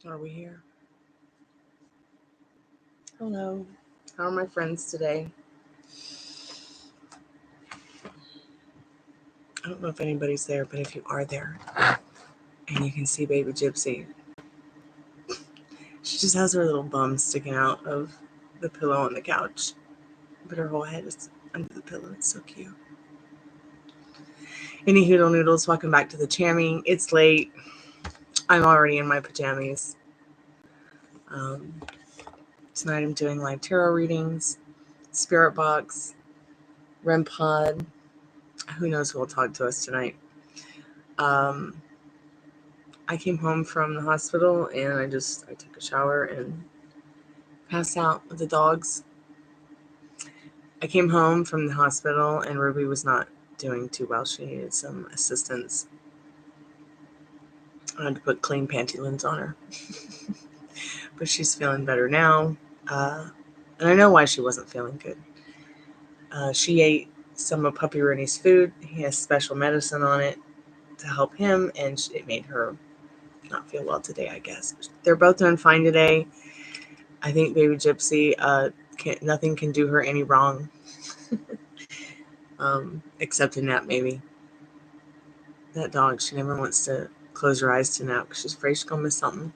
Are we here? Hello. How are my friends today? I don't know if anybody's there, but if you are there and you can see baby Gypsy, she just has her little bum sticking out of the pillow on the couch, but her whole head is under the pillow. It's so cute. Any Hoodle Noodles, welcome back to the Chammy. It's late. I'm already in my pajamas. Tonight I'm doing live tarot readings, Spiritbox, REMpod. Who knows who will talk to us tonight. I came home from the hospital and I took a shower and passed out with the dogs. I came home from the hospital and Ruby was not doing too well. She needed some assistance. I had to put clean pantaloons on her. But she's feeling better now. And I know why she wasn't feeling good. She ate some of Puppy Rooney's food. He has special medicine on it to help him, and it made her not feel well today, I guess. They're both doing fine today. I think baby Gypsy, nothing can do her any wrong. Except a nap, maybe. That dog, she never wants to close her eyes to nap because she's afraid she's going to miss something.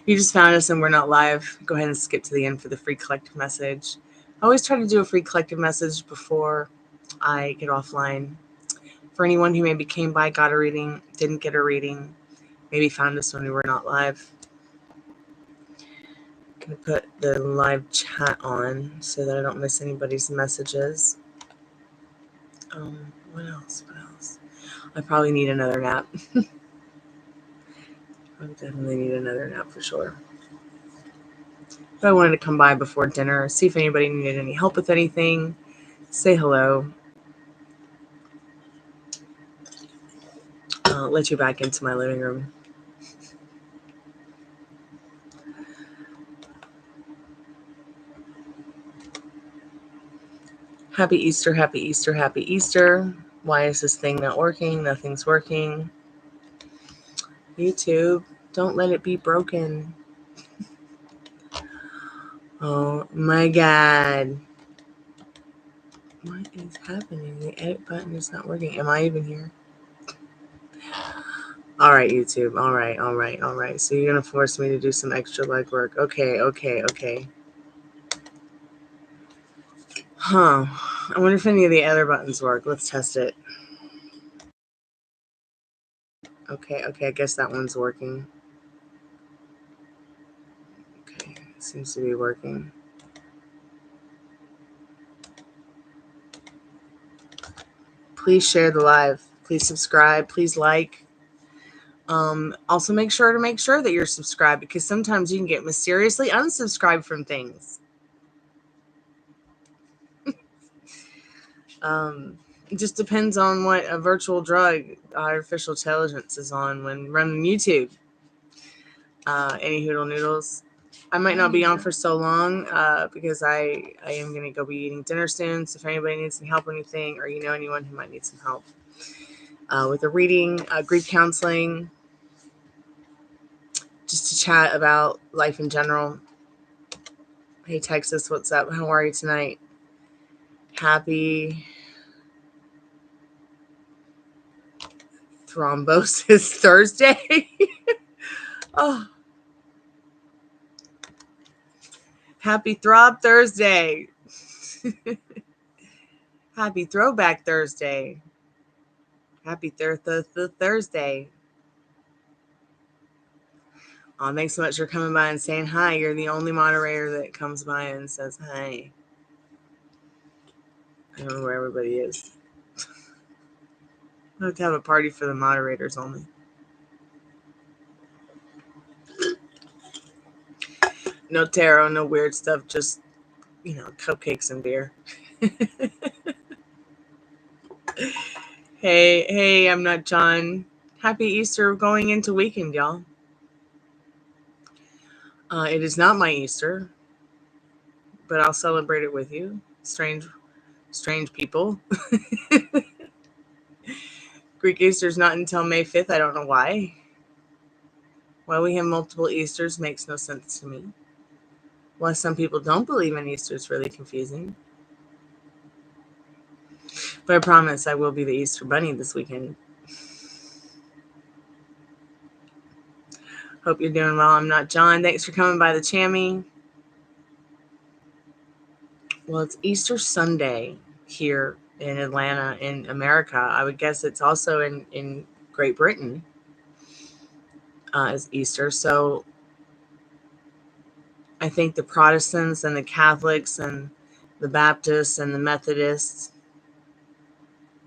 You just found us and we're not live. Go ahead and skip to the end for the free collective message. I always try to do a free collective message before I get offline. For anyone who maybe came by, got a reading, didn't get a reading, maybe found us when we were not live. I'm going to put the live chat on so that I don't miss anybody's messages. What else? I probably need another nap. I definitely need another nap for sure. But I wanted to come by before dinner, see if anybody needed any help with anything, say hello. Let you back into my living room. Happy Easter, happy Easter, happy Easter. Why is this thing not working? Nothing's working. YouTube, don't let it be broken. Oh my God. What is happening? The edit button is not working. Am I even here? All right, YouTube. All right. So you're going to force me to do some extra legwork. Okay. Huh. I wonder if any of the other buttons work. Let's test it. Okay. I guess that one's working. Okay. Seems to be working. Please share the live. Please subscribe. Please like. Also make sure that you're subscribed, because sometimes you can get mysteriously unsubscribed from things. It just depends on what a virtual drug artificial intelligence is on when running YouTube. Any Hoodle Noodles. I might not be on for so long because I am going to go be eating dinner soon. So if anybody needs some help or anything, or you know anyone who might need some help with a reading, grief counseling, just to chat about life in general. Hey Texas, what's up? How are you tonight? Happy Thrombosis Thursday. Oh, happy Throb Thursday. Happy Throwback Thursday. Happy Thursday. Thanks so much for coming by and saying hi. You're the only moderator that comes by and says hi. I don't know where everybody is. I have to have a party for the moderators only. No tarot, no weird stuff, just, cupcakes and beer. Hey, I'm not John. Happy Easter going into weekend, y'all. It is not my Easter, but I'll celebrate it with you. Strange people. Greek Easter's not until May 5th. I don't know why. Why we have multiple Easters makes no sense to me. Why some people don't believe in Easter is really confusing. But I promise I will be the Easter Bunny this weekend. Hope you're doing well. I'm not John. Thanks for coming by the Chammy. Well, it's Easter Sunday here in Atlanta, in America. I would guess it's also in Great Britain as Easter. So I think the Protestants and the Catholics and the Baptists and the Methodists,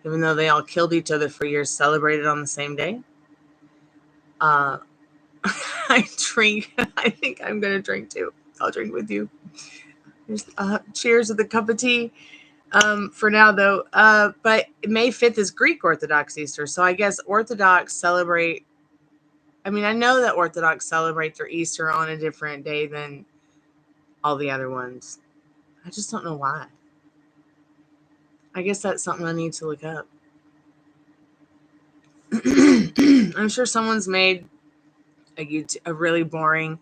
even though they all killed each other for years, celebrated on the same day. I drink. I think I'm going to drink too. I'll drink with you. Cheers with a cup of tea. For now, though. But May 5th is Greek Orthodox Easter. So I guess Orthodox celebrate. I mean, I know that Orthodox celebrate their Easter on a different day than all the other ones. I just don't know why. I guess that's something I need to look up. I'm sure someone's made a really boring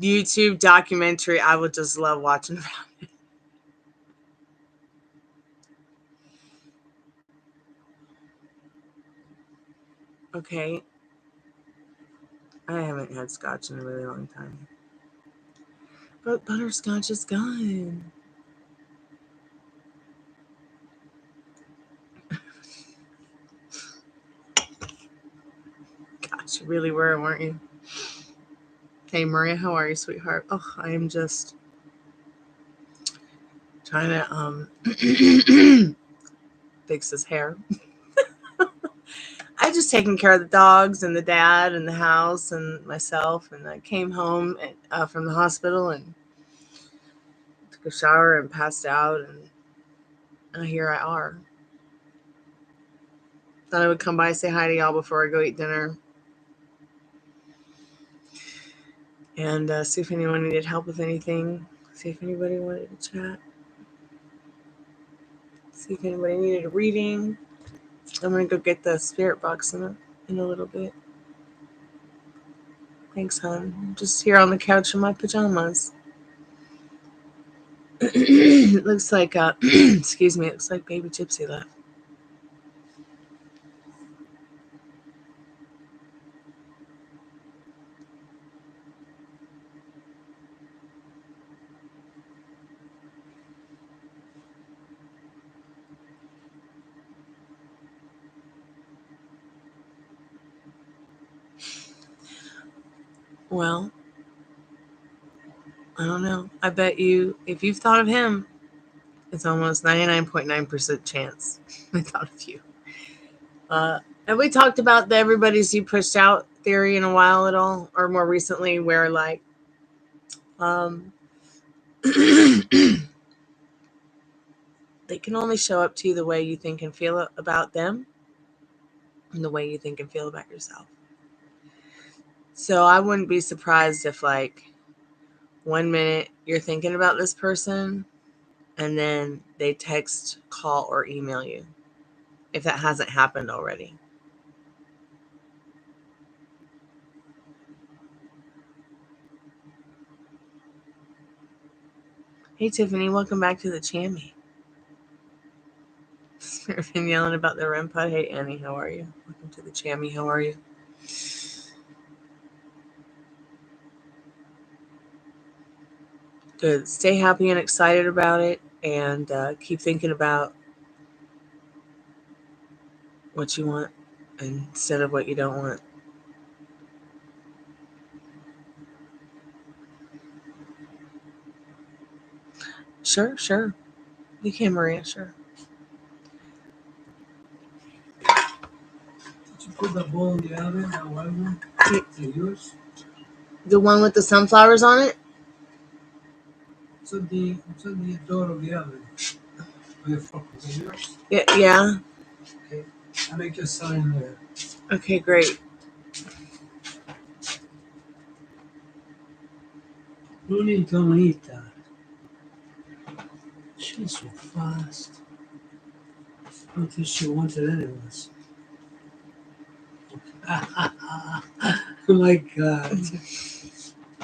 YouTube documentary. I would just love watching about it. Okay. I haven't had scotch in a really long time. But butterscotch is gone. Gosh, you really were, weren't you? Hey, Maria, how are you, sweetheart? Oh, I am just trying to fix his hair. I just taken care of the dogs and the dad and the house and myself, and I came home from the hospital and took a shower and passed out, and here I are. Thought I would come by and say hi to y'all before I go eat dinner. And see if anyone needed help with anything. See if anybody wanted to chat. See if anybody needed a reading. I'm going to go get the Spiritbox in a little bit. Thanks, hon. I'm just here on the couch in my pajamas. It looks like, excuse me, it looks like baby Gypsy left. Well, I don't know. I bet you, if you've thought of him, it's almost 99.9% chance I thought of you. Have we talked about the everybody's you pushed out theory in a while at all? Or more recently where like, they can only show up to you the way you think and feel about them and the way you think and feel about yourself. So I wouldn't be surprised if like 1 minute you're thinking about this person and then they text, call, or email you, if that hasn't happened already. Hey, Tiffany, welcome back to the Chammy. I've been yelling about the REMpod. Hey, Annie, how are you? Welcome to the Chammy. How are you? Good. Stay happy and excited about it, and keep thinking about what you want instead of what you don't want. Sure. You can, Maria, sure. Did you put the bowl in the oven, that white one? Yours? The one with the sunflowers on it? It's on the door of the oven. Yours? Yeah. Okay. I make a sign there. Okay, great. Lunita bonita. She's so fast. I don't think she wanted anyways. My God.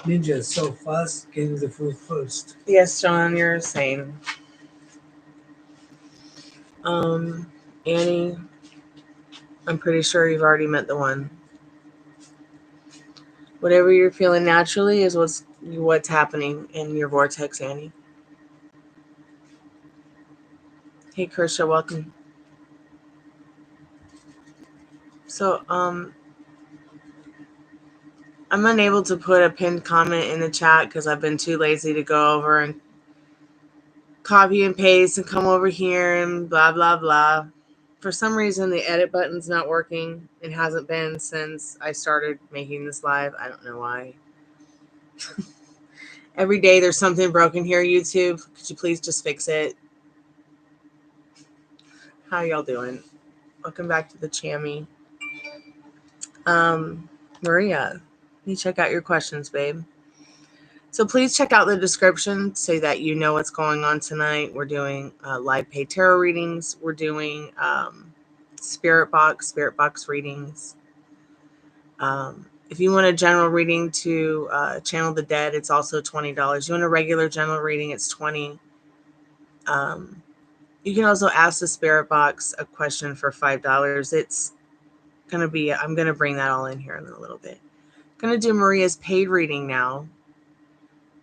Ninja is so fast getting the food first. Yes, John, you're insane. Annie, I'm pretty sure you've already met the one. Whatever you're feeling naturally is what's happening in your vortex, Annie. Hey, Kersha, welcome. So, I'm unable to put a pinned comment in the chat because I've been too lazy to go over and copy and paste and come over here and blah, blah, blah. For some reason, the edit button's not working. It hasn't been since I started making this live. I don't know why. Every day there's something broken here, YouTube. Could you please just fix it? How y'all doing? Welcome back to the Chammy. Maria, you check out your questions, babe. So please check out the description so that you know what's going on tonight. We're doing live paid tarot readings. We're doing Spiritbox readings. If you want a general reading to channel the dead, it's also $20. You want a regular general reading, it's $20. You can also ask the Spiritbox a question for $5. It's going to be, I'm going to bring that all in here in a little bit. I'm going to do Maria's paid reading now.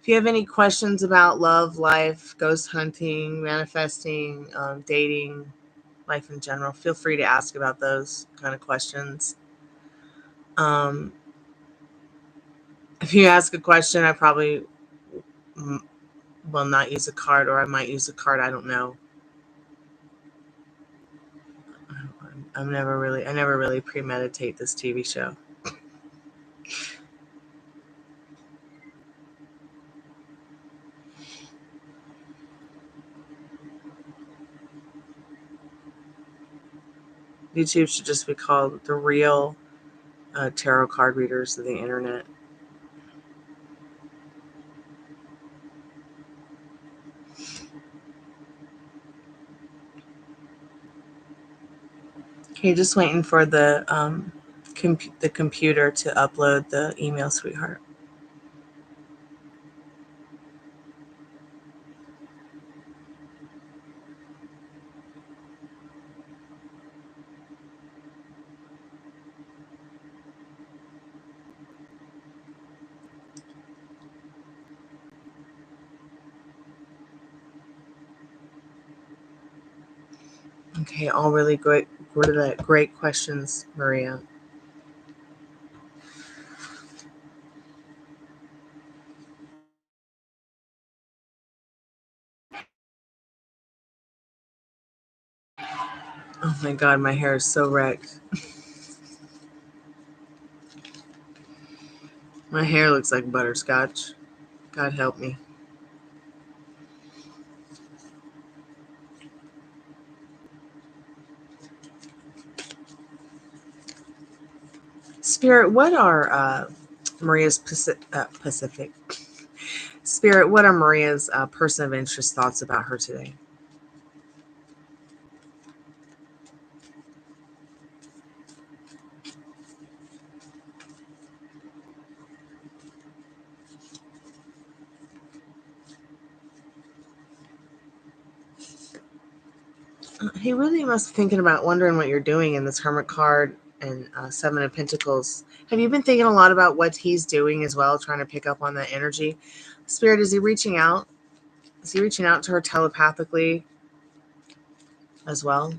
If you have any questions about love, life, ghost hunting, manifesting, dating, life in general, feel free to ask about those kind of questions. If you ask a question, I probably will not use a card, or I might use a card. I don't know. I never really premeditate this TV show. YouTube should just be called the real tarot card readers of the internet. Okay, just waiting for the computer to upload the email, sweetheart. Okay, all really great questions, Maria. Oh my God, my hair is so wrecked. My hair looks like butterscotch. God help me. Spirit, what are Maria's Pacific? Spirit, what are Maria's person of interest thoughts about her today? He really must be thinking about wondering what you're doing in this Hermit card and Seven of Pentacles. Have you been thinking a lot about what he's doing as well, trying to pick up on that energy? Spirit, is he reaching out? Is he reaching out to her telepathically as well?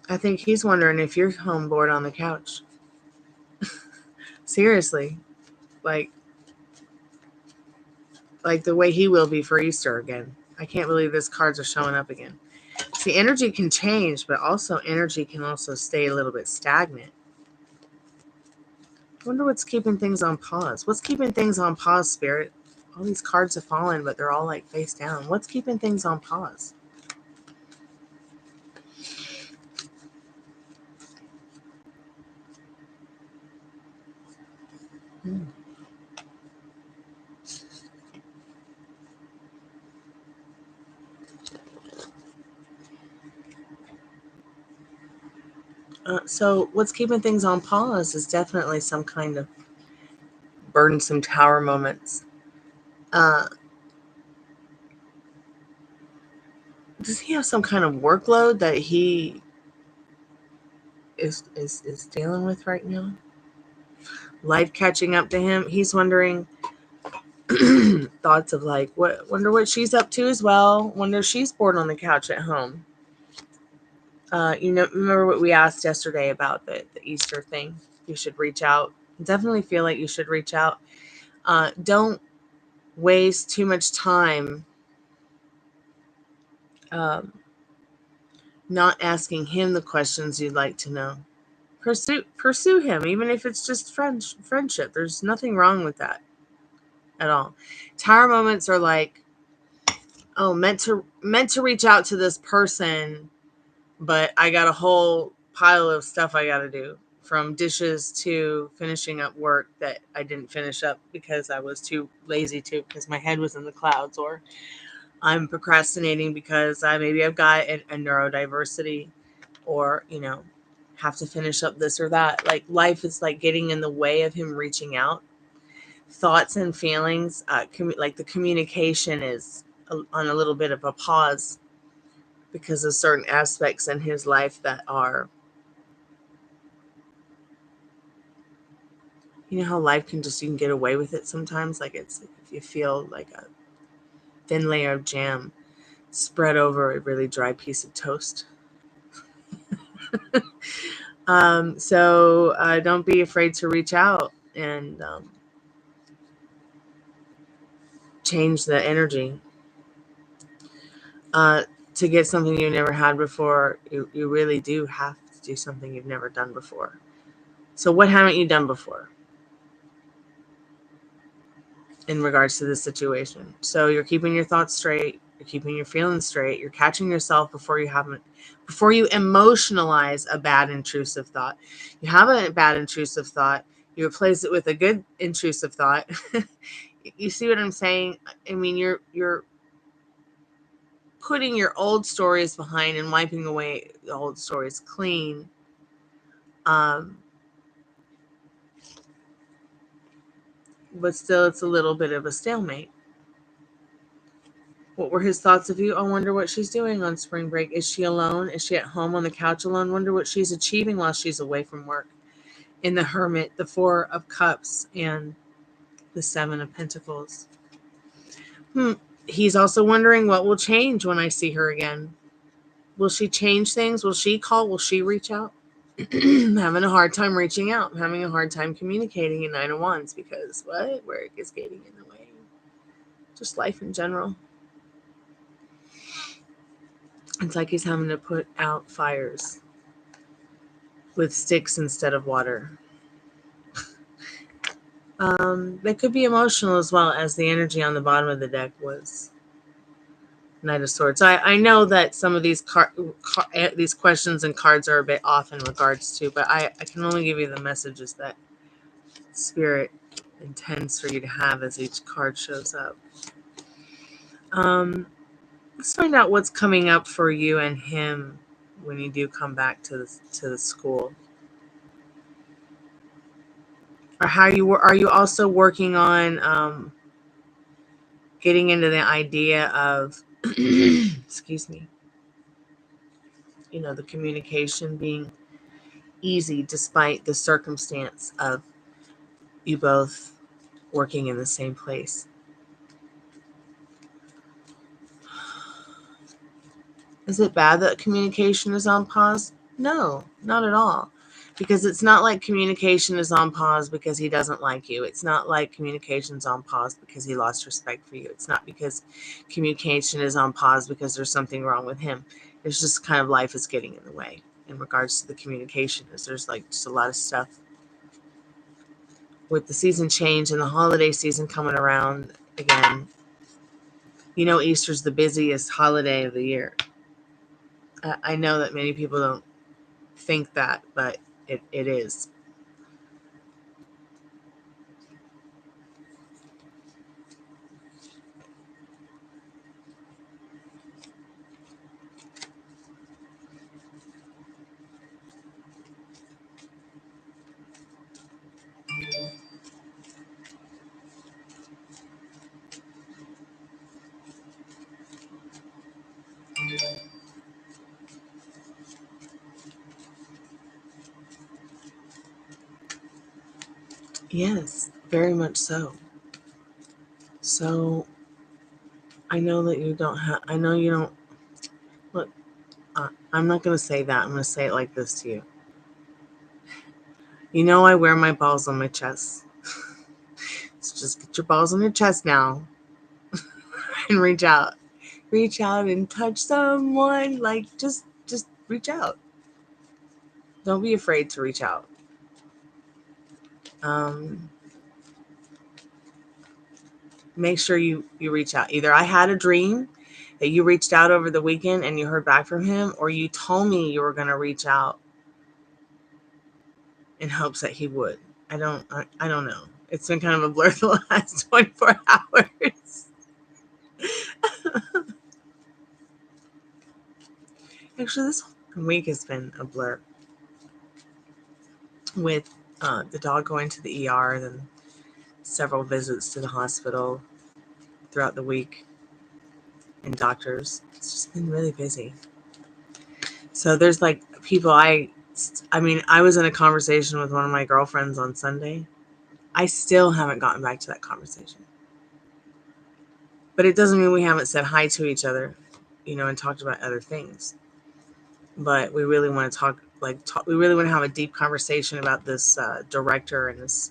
I think he's wondering if you're home bored on the couch. Seriously. Like the way he will be for Easter again. I can't believe these cards are showing up again. See, energy can change, but also energy can also stay a little bit stagnant. I wonder what's keeping things on pause. What's keeping things on pause, Spirit? All these cards have fallen, but they're all like face down. What's keeping things on pause? So what's keeping things on pause is definitely some kind of burdensome tower moments. Does he have some kind of workload that he is dealing with right now? Life catching up to him. He's wondering thoughts of like, wonder what she's up to as well. Wonder if she's bored on the couch at home. Remember what we asked yesterday about the Easter thing? You should reach out. Definitely feel like you should reach out. Don't waste too much time not asking him the questions you'd like to know. Pursue him, even if it's just friendship. There's nothing wrong with that at all. Tower moments are like, meant to reach out to this person, but I got a whole pile of stuff I got to do, from dishes to finishing up work that I didn't finish up because I was too lazy to, because my head was in the clouds, or I'm procrastinating because I've got a neurodiversity, or have to finish up this or that. Like, life is like getting in the way of him reaching out. Thoughts and feelings, like the communication is on a little bit of a pause because of certain aspects in his life that are, how life can just, you can get away with it sometimes. Like, it's, if you feel like a thin layer of jam spread over a really dry piece of toast. So don't be afraid to reach out and change the energy. To get something you've never had before, you really do have to do something you've never done before. So what haven't you done before in regards to this situation? So you're keeping your thoughts straight, you're keeping your feelings straight, you're catching yourself before you emotionalize a bad intrusive thought. You have a bad intrusive thought, you replace it with a good intrusive thought. You see what I'm saying? I mean, you're putting your old stories behind and wiping away the old stories clean. But still, it's a little bit of a stalemate. What were his thoughts of you? I wonder what she's doing on spring break. Is she alone? Is she at home on the couch alone? Wonder what she's achieving while she's away from work. In the Hermit, the Four of Cups, and the Seven of Pentacles. He's also wondering what will change when I see her again. Will she change things? Will she call? Will she reach out? Having a hard time reaching out. I'm having a hard time communicating in Nine of Wands because work is getting in the way. Just life in general. It's like he's having to put out fires with sticks instead of water. They could be emotional as well, as the energy on the bottom of the deck was Knight of Swords. I know that some of these these questions and cards are a bit off in regards to, but I can only give you the messages that Spirit intends for you to have as each card shows up. Let's find out what's coming up for you and him when you do come back to the school. Or how are you also working on getting into the idea of excuse me, the communication being easy despite the circumstance of you both working in the same place. Is it bad that communication is on pause? No, not at all. Because it's not like communication is on pause because he doesn't like you. It's not like communication's on pause because he lost respect for you. It's not because communication is on pause because there's something wrong with him. It's just kind of life is getting in the way in regards to the communication. There's like just a lot of stuff. With the season change and the holiday season coming around again, Easter's the busiest holiday of the year. I know that many people don't think that, but it is. Yes, very much so. So I know that you don't have, I know you don't, look, I'm not going to say that. I'm going to say it like this to you. You know, I wear my balls on my chest. So just get your balls on your chest now and reach out. Reach out and touch someone. Like, just reach out. Don't be afraid to reach out. Make sure you reach out. Either I had a dream that you reached out over the weekend and you heard back from him, or you told me you were going to reach out in hopes that he would. I don't know. It's been kind of a blur the last 24 hours. Actually, this week has been a blur with the dog going to the ER, then several visits to the hospital throughout the week, and doctors. It's just been really busy. So there's like people I mean, I was in a conversation with one of my girlfriends on Sunday. I still haven't gotten back to that conversation. But it doesn't mean we haven't said hi to each other, and talked about other things. But we really want to talk, we really want to have a deep conversation about this director and this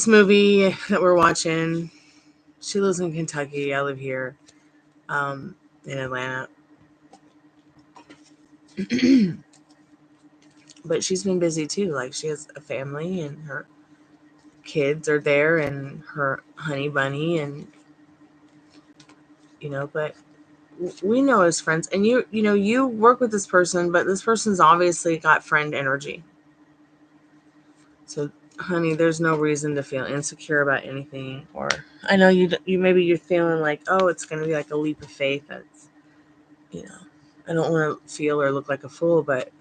movie that we're watching. She lives in Kentucky. I live here in Atlanta. But she's been busy too. Like, she has a family and her kids are there and her honey bunny, and but we know as friends, and you work with this person, but this person's obviously got friend energy. So honey, there's no reason to feel insecure about anything. Or I know you maybe you're feeling like, oh, it's going to be like a leap of faith. That's I don't want to feel or look like a fool, but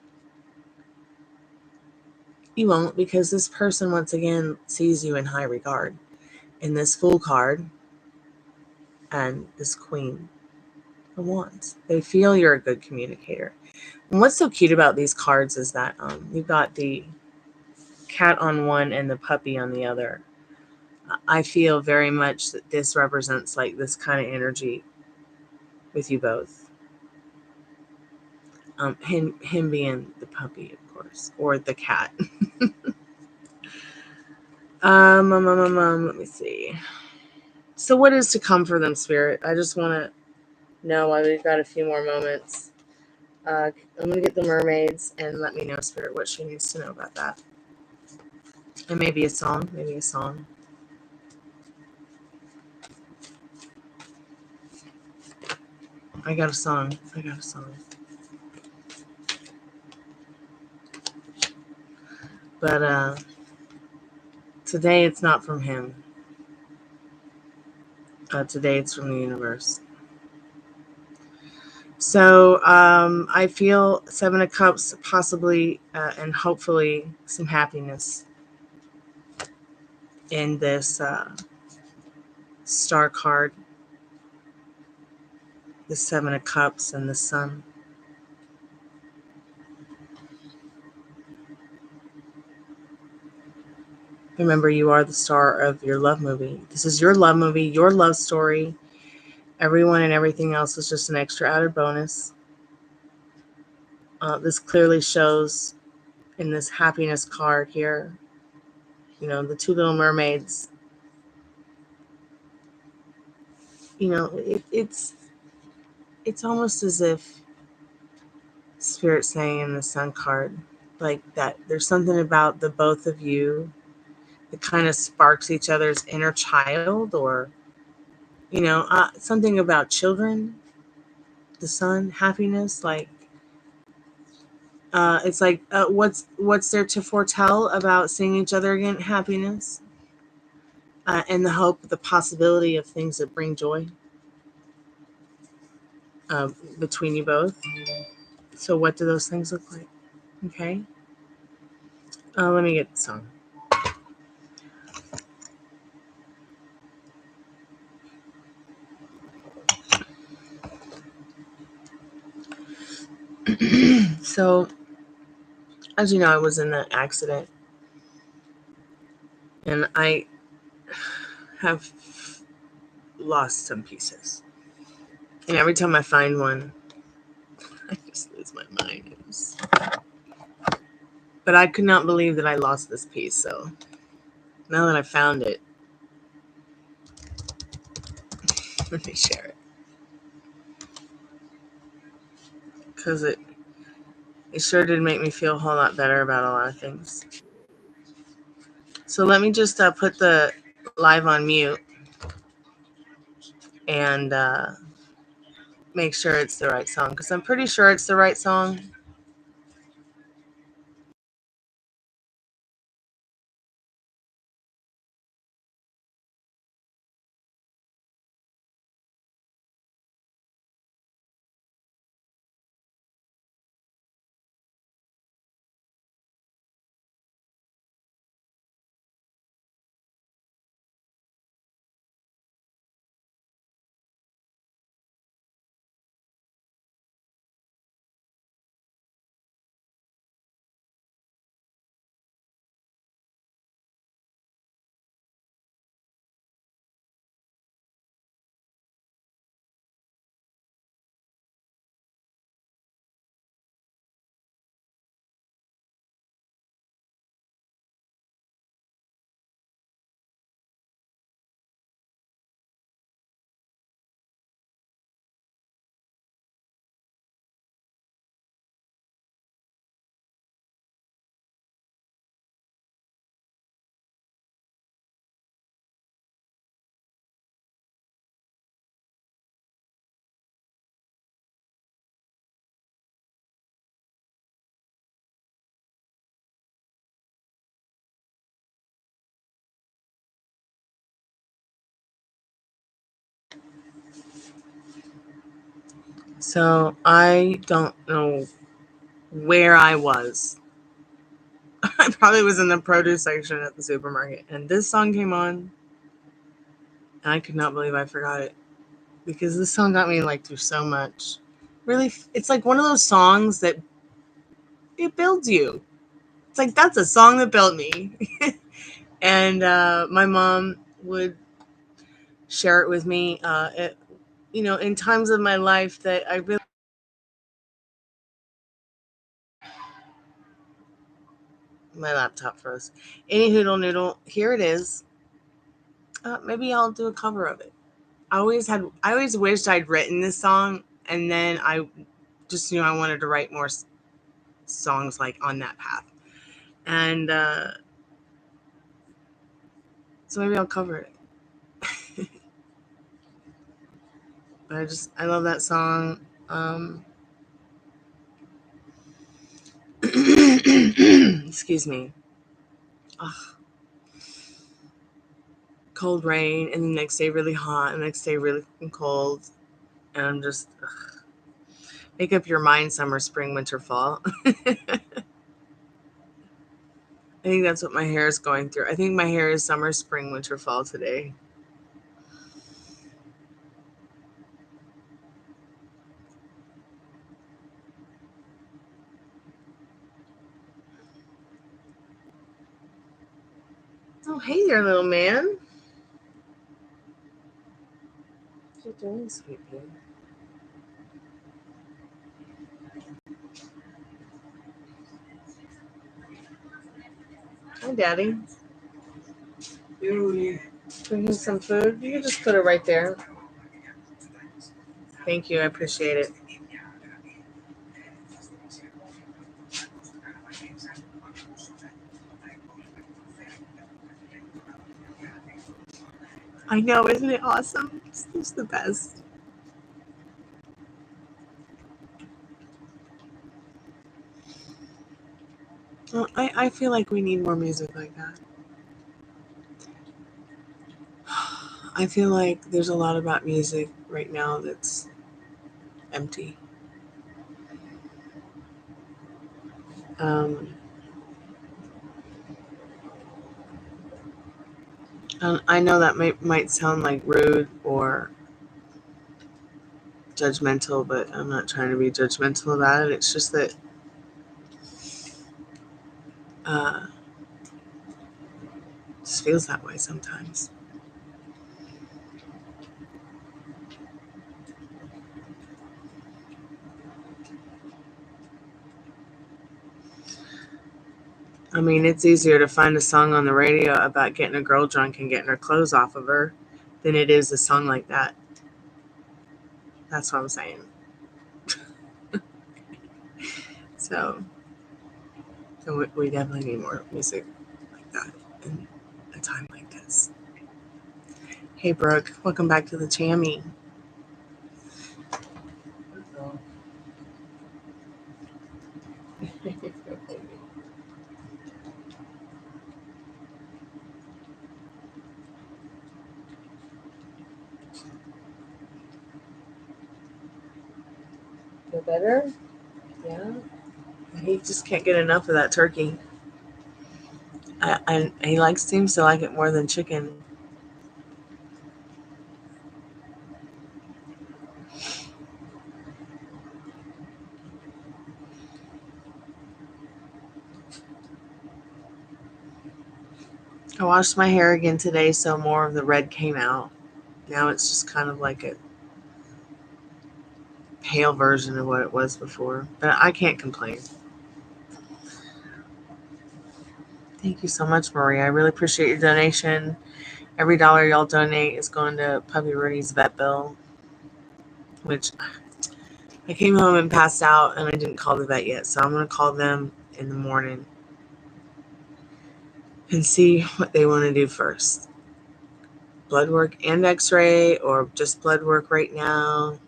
you won't, because this person once again sees you in high regard. In this Fool card and this Queen of Wands, they feel you're a good communicator. And what's so cute about these cards is that you've got the cat on one and the puppy on the other. I feel very much that this represents like this kind of energy with you both. Him being the puppy, of course, or the cat. Let me see. So what is to come for them, Spirit? I just want to know while we've got a few more moments. I'm going to get the mermaids and let me know, Spirit, what she needs to know about that. And maybe a song. I got a song. But today it's not from him. Today it's from the universe. So I feel 7 of Cups, possibly and hopefully some happiness in this star card. The 7 of Cups and the Sun. Remember, you are the star of your love movie. This is your love movie, your love story. Everyone and everything else is just an extra added bonus. This clearly shows in this happiness card here, the 2 little mermaids. It's almost as if Spirit saying in the Sun card, like that there's something about the both of you that kind of sparks each other's inner child, or something about children. The Sun, happiness, like it's like what's there to foretell about seeing each other again? Happiness, and the hope, the possibility of things that bring joy between you both. So what do those things look like? Okay, let me get the song. So, as you know, I was in that accident And I have lost some pieces. And every time I find one, I just lose my mind. But I could not believe that I lost this piece. So now that I found it, let me share it. Because it sure did make me feel a whole lot better about a lot of things. So let me just put the live on mute and make sure it's the right song. Because I'm pretty sure it's the right song. So I don't know where I was. I probably was in the produce section at the supermarket. And this song came on. And I could not believe I forgot it. Because this song got me like through so much. Really, it's like one of those songs that it builds you. It's like, that's a song that built me. And my mom would share it with me, in times of my life that I really... My laptop froze. Any hoodle noodle, here it is. Maybe I'll do a cover of it. I always wished I'd written this song, and then I just knew I wanted to write more songs like on that path. And so maybe I'll cover it. But I love that song. Excuse me. Ugh. Cold rain, and the next day really hot, and the next day really cold. And I'm just... make up your mind, summer, spring, winter, fall. I think that's what my hair is going through. I think my hair is summer, spring, winter, fall today. Oh, hey there, little man. What you doing, sweet pea? Hi, Daddy. Bringing some food? You can just put it right there. Thank you. I appreciate it. I know, isn't it awesome? It's the best. Well, I feel like we need more music like that. I feel like there's a lot about music right now that's empty. I know that might sound like rude or judgmental, but I'm not trying to be judgmental about it. It's just that just feels that way sometimes. I mean, it's easier to find a song on the radio about getting a girl drunk and getting her clothes off of her than it is a song like that. That's what I'm saying. So we definitely need more music like that in a time like this. Hey, Brooke, welcome back to the Chammy. Feel better? Yeah. He just can't get enough of that turkey. He seems to like it more than chicken. I washed my hair again today, so more of the red came out. Now it's just kind of like a pale version of what it was before. But I can't complain. Thank you so much, Maria. I really appreciate your donation. Every dollar y'all donate is going to Puppy Rudy's vet bill, which I came home and passed out, and I didn't call the vet yet. So I'm going to call them in the morning and see what they want to do first. Blood work and x-ray, or just blood work right now.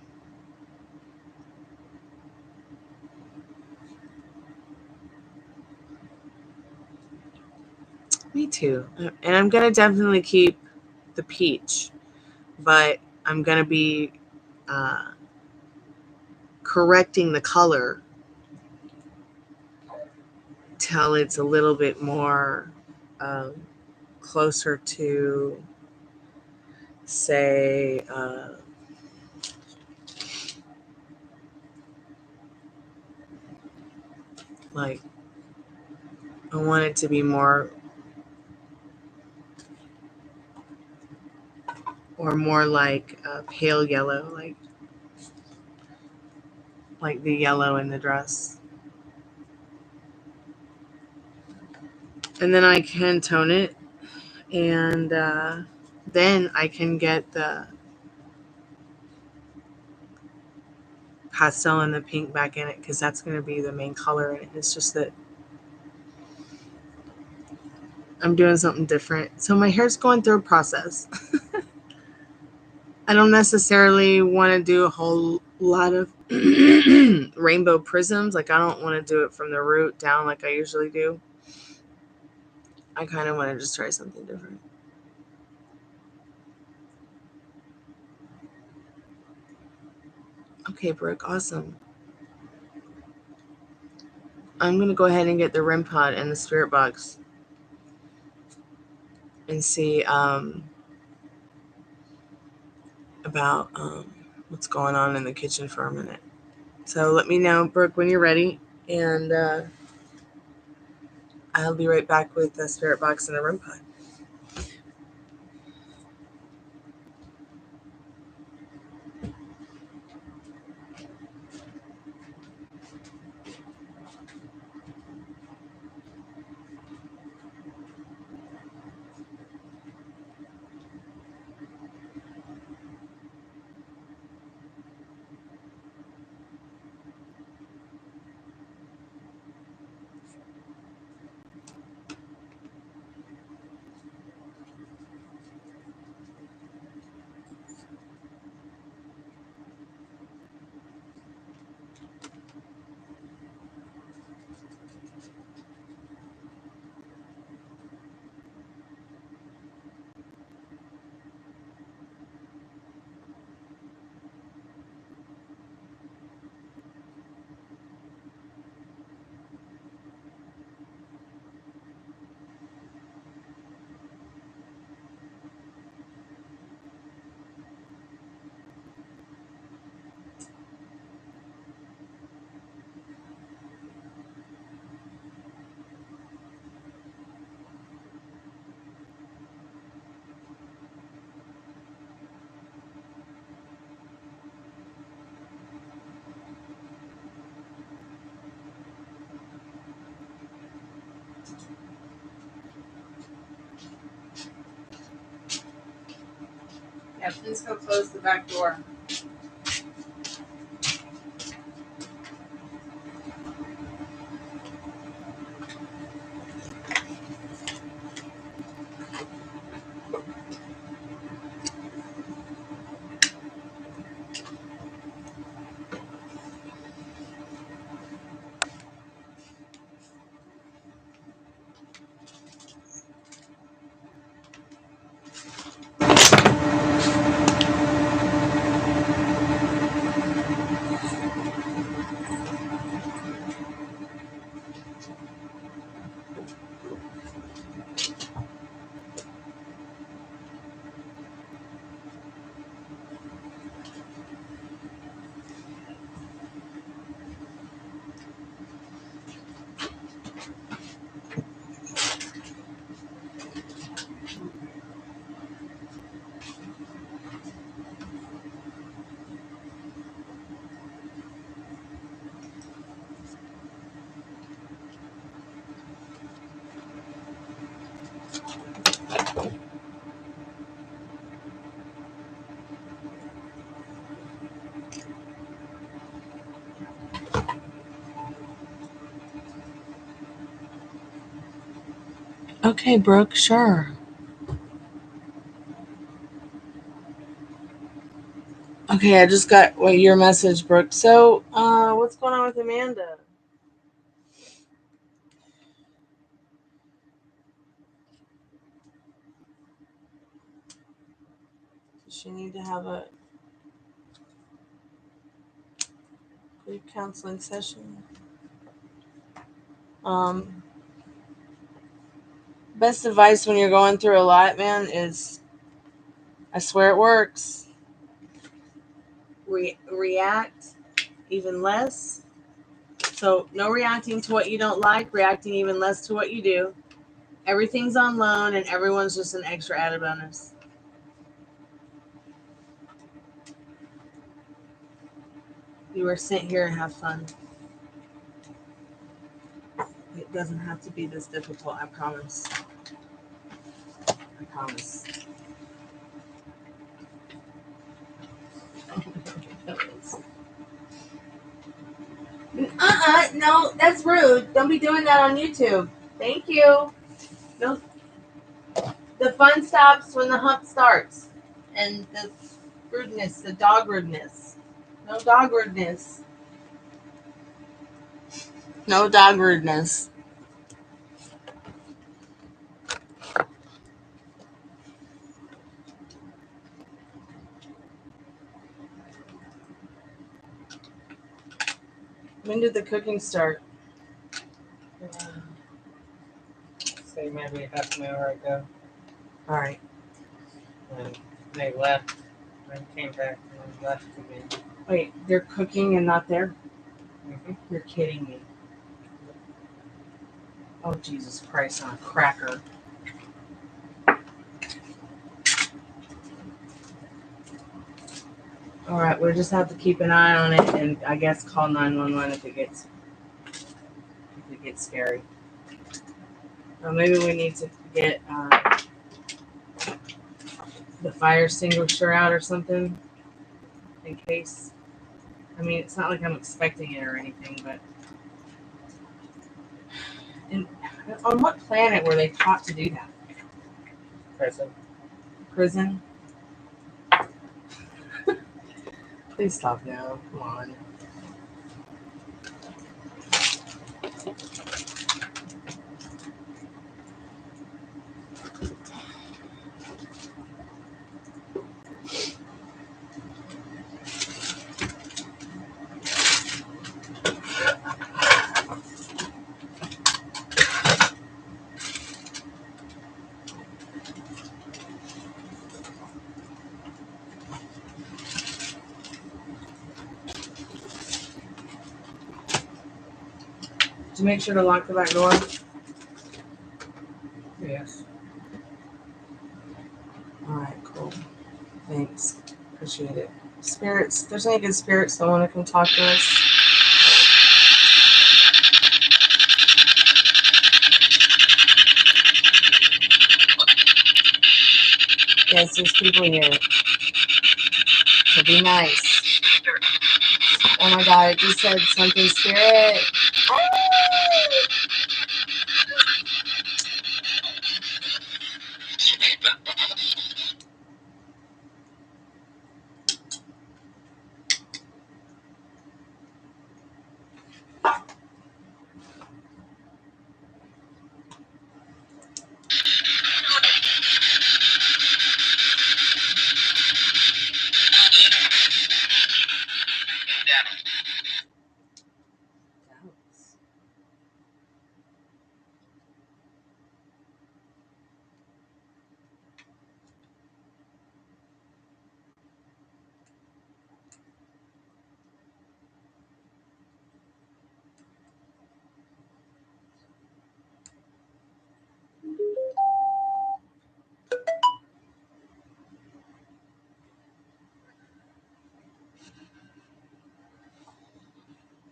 Me too. And I'm going to definitely keep the peach, but I'm going to be correcting the color till it's a little bit more closer to, say, like, I want it to be more like pale yellow, like the yellow in the dress. And then I can tone it, and then I can get the pastel and the pink back in it, because that's going to be the main color in it. It's just that I'm doing something different. So my hair's going through a process. I don't necessarily want to do a whole lot of rainbow prisms. Like, I don't want to do it from the root down like I usually do. I kind of want to just try something different. Okay, Brooke, awesome. I'm going to go ahead and get the REMpod and the Spiritbox and see about what's going on in the kitchen for a minute. So let me know, Brooke, when you're ready, and I'll be right back with the Spiritbox and the REMpod. Yeah, please go close the back door. Okay, Brooke, sure. Okay, I just got your message, Brooke. So, what's going on with Amanda? Does she need to have a grief counseling session? Best advice when you're going through a lot, man, is, I swear it works. React even less. So no reacting to what you don't like, reacting even less to what you do. Everything's on loan and everyone's just an extra added bonus. You were sent here to have fun. It doesn't have to be this difficult, I promise. I promise. No, that's rude. Don't be doing that on YouTube. Thank you. No, the fun stops when the hump starts. And the rudeness, the dog rudeness. No dog rudeness. No dog rudeness. When did the cooking start? Say maybe half an hour ago. All right. And they left and came back and then left again. Wait, they're cooking and not there? Mm-hmm. You're kidding me. Oh, Jesus Christ, on a cracker. All right, we'll just have to keep an eye on it and I guess call 911 if it gets scary. Maybe we need to get the fire extinguisher out or something in case. I mean, it's not like I'm expecting it or anything, but on what planet were they taught to do that? Prison? Please stop now. Come on. Did you make sure to lock the back door? Yes. All right, cool. Thanks. Appreciate it. Spirits, if there's any good spirits that want to come talk to us. Yes, there's people here. So be nice. Oh my god, it just said something spirit.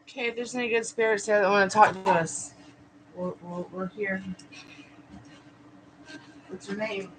Okay, if there's any good spirits there that want to talk to us, we're here. What's your name?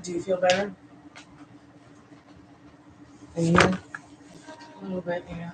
Do you feel better? In here? A little bit, yeah.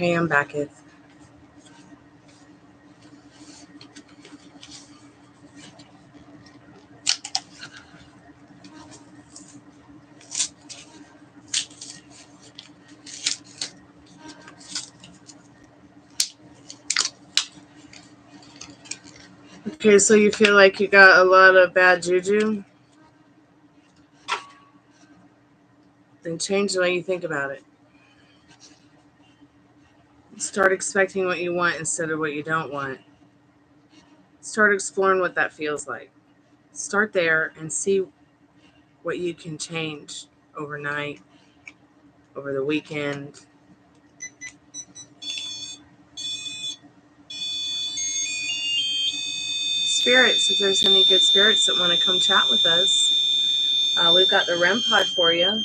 Okay, I'm back. Okay, so you feel like you got a lot of bad juju? Then change the way you think about it. Start expecting what you want instead of what you don't want. Start exploring what that feels like. Start there and see what you can change overnight, over the weekend. Spirits, if there's any good spirits that want to come chat with us, we've got the REMpod for you.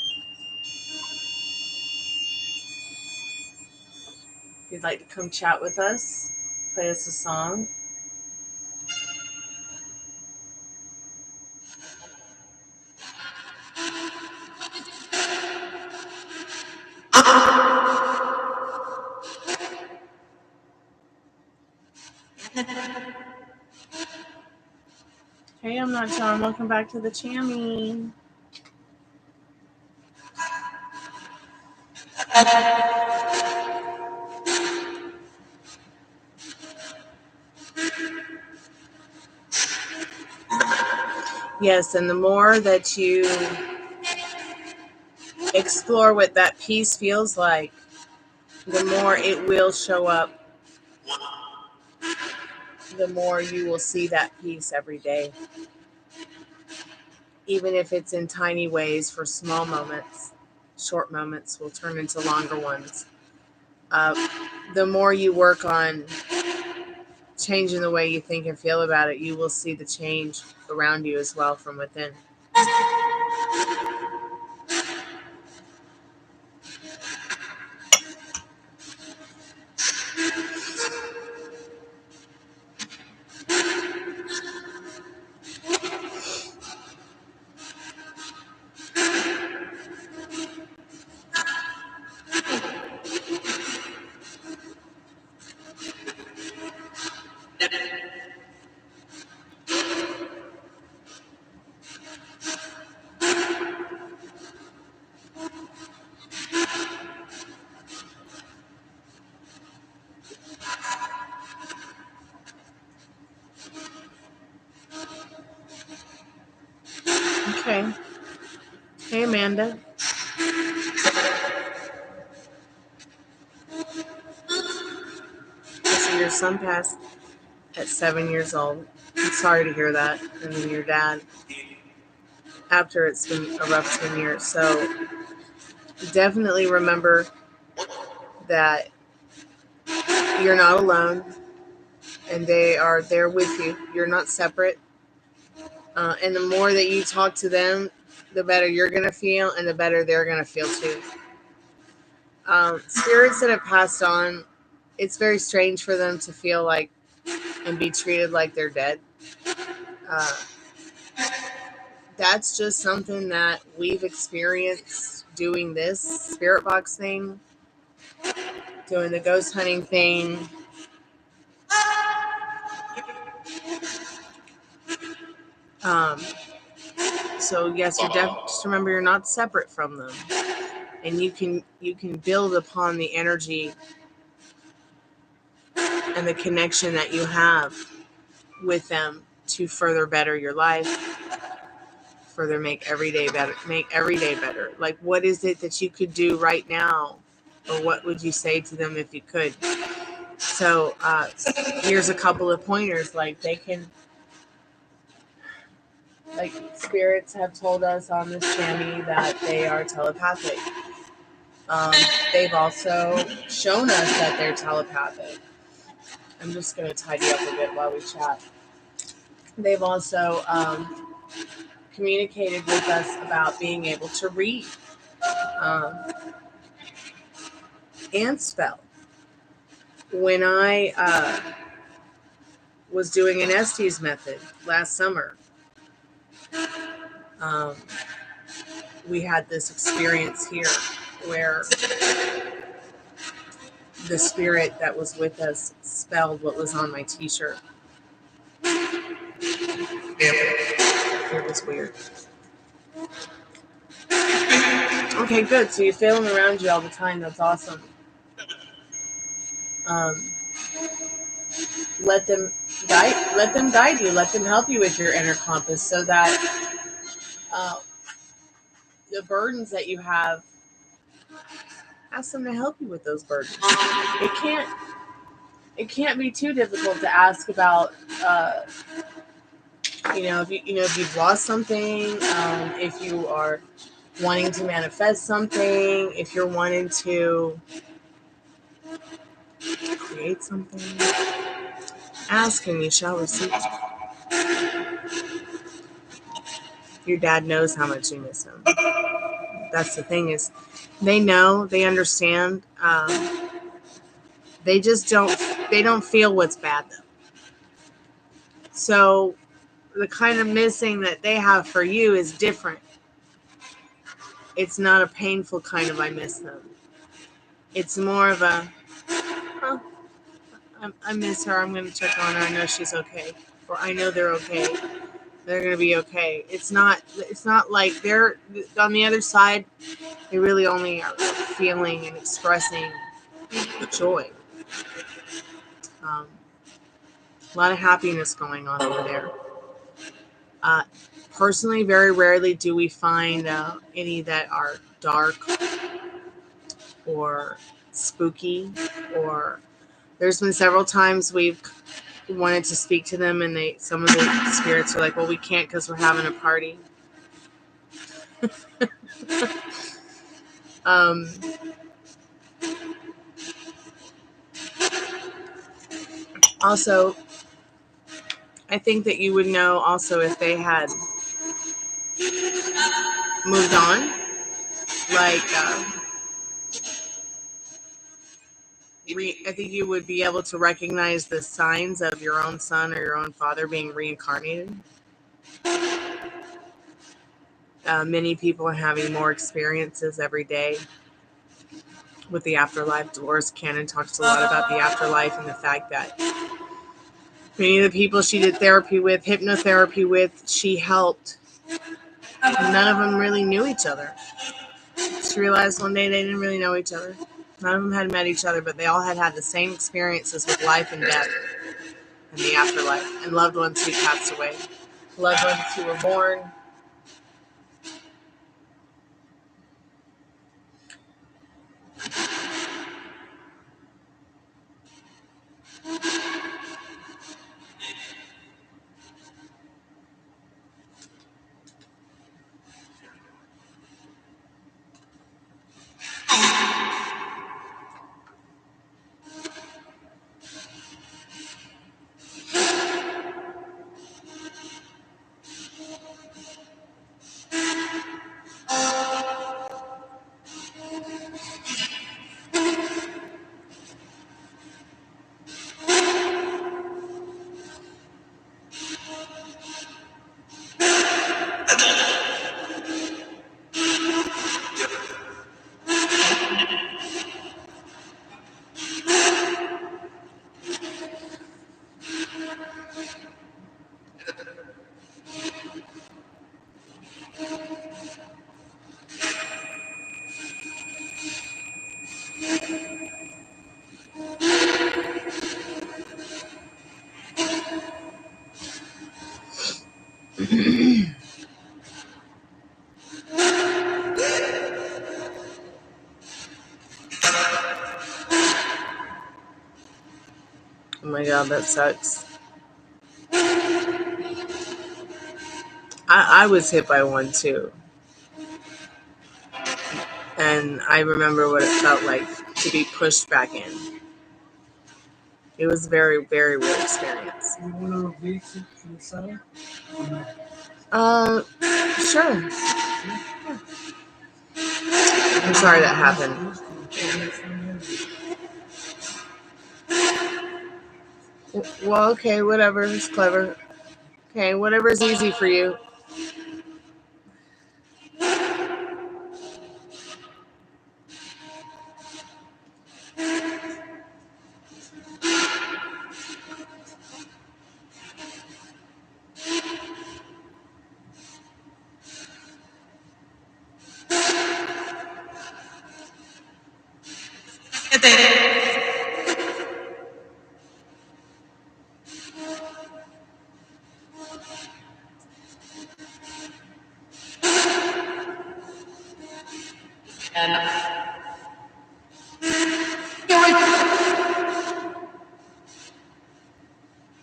If you'd like to come chat with us, play us a song. Hey, I'm not John. Welcome back to the Chammy. Yes, and the more that you explore what that peace feels like, the more it will show up. The more you will see that peace every day. Even if it's in tiny ways for small moments, short moments will turn into longer ones. The more you work on changing the way you think and feel about it, you will see the change around you as well from within. Okay. Hey, Amanda. So your son passed at 7 years old. I'm sorry to hear that. And then your dad, after it's been a rough 10 years. So definitely remember that you're not alone and they are there with you. You're not separate. And the more that you talk to them, the better you're going to feel and the better they're going to feel too. Spirits that have passed on, it's very strange for them to feel like and be treated like they're dead. That's just something that we've experienced doing this spirit box thing, doing the ghost hunting thing. So yes, you're just remember you're not separate from them, and you can build upon the energy and the connection that you have with them to further better your life, further make every day better. Like, what is it that you could do right now, or what would you say to them if you could? So here's a couple of pointers. Like spirits have told us on this journey that they are telepathic. They've also shown us that they're telepathic. I'm just going to tidy up a bit while we chat. They've also communicated with us about being able to read and spell. When I was doing an Estes method last summer, we had this experience here where the spirit that was with us spelled what was on my t-shirt. It was weird. Okay, good. So you feel them around you all the time. That's awesome. Let them guide you. Let them help you with your inner compass, so that the burdens that you have, ask them to help you with those burdens. It can't be too difficult to ask about. If you've lost something, if you are wanting to manifest something, if you're wanting to create something, ask and you shall receive. Your dad knows how much you miss him. That's the thing, is they know, they understand. They just don't feel what's bad though. So the kind of missing that they have for you is different. It's not a painful kind of I miss them. It's more of a, oh, I miss her. I'm going to check on her. I know she's okay. Or I know they're okay. They're going to be okay. It's not like they're on the other side. They really only are feeling and expressing joy. A lot of happiness going on over there. Personally, very rarely do we find any that are dark or spooky, or there's been several times we've wanted to speak to them and some of the spirits are like, well, we can't because we're having a party. Also, I think that you would know also if they had moved on. Like, I think you would be able to recognize the signs of your own son or your own father being reincarnated. Many people are having more experiences every day with the afterlife. Dolores Cannon talks a lot about the afterlife and the fact that many of the people she did therapy with, hypnotherapy with, she helped. None of them really knew each other. She realized one day they didn't really know each other. None of them had met each other, but they all had the same experiences with life and death and the afterlife, and loved ones who passed away, loved ones who were born. Oh my God, that sucks. I was hit by one too. And I remember what it felt like to be pushed back in. It was a very, very weird experience. You want to read to the side? Sure. I'm sorry that happened. Well, okay, whatever. It's clever. Okay, whatever's easy for you.